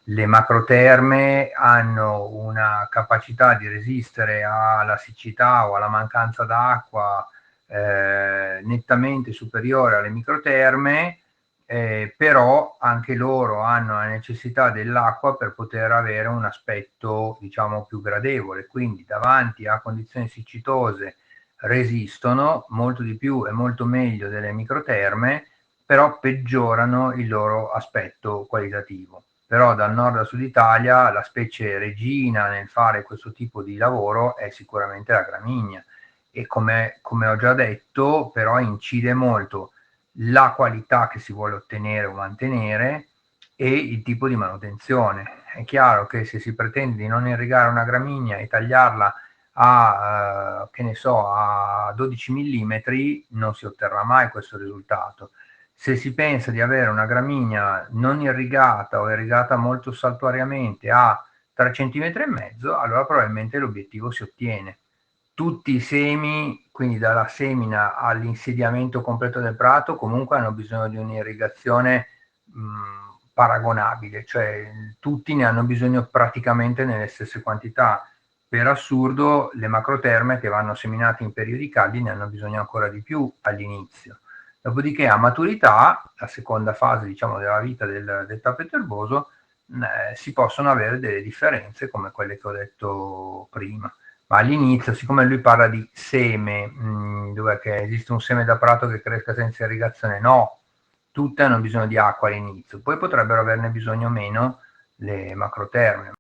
Le macroterme hanno una capacità di resistere alla siccità o alla mancanza d'acqua nettamente superiore alle microterme, però anche loro hanno la necessità dell'acqua per poter avere un aspetto, diciamo, più gradevole, quindi davanti a condizioni siccitose resistono molto di più e molto meglio delle microterme, però peggiorano il loro aspetto qualitativo. Però dal nord al sud Italia la specie regina nel fare questo tipo di lavoro è sicuramente la gramigna, e come ho già detto, però incide molto la qualità che si vuole ottenere o mantenere e il tipo di manutenzione. È chiaro che se si pretende di non irrigare una gramigna e tagliarla che ne so, a 12 mm, non si otterrà mai questo risultato. Se si pensa di avere una gramigna non irrigata o irrigata molto saltuariamente a 3 cm e mezzo, allora probabilmente l'obiettivo si ottiene. Tutti i semi, quindi dalla semina all'insediamento completo del prato, comunque hanno bisogno di un'irrigazione paragonabile, cioè tutti ne hanno bisogno praticamente nelle stesse quantità. Per assurdo, le macroterme che vanno seminate in periodi caldi ne hanno bisogno ancora di più all'inizio. Dopodiché a maturità, la seconda fase, diciamo, della vita del tappeto erboso, si possono avere delle differenze come quelle che ho detto prima. Ma all'inizio, siccome lui parla di seme, dove che esiste un seme da prato che cresca senza irrigazione, no, tutte hanno bisogno di acqua all'inizio, poi potrebbero averne bisogno meno le macroterme.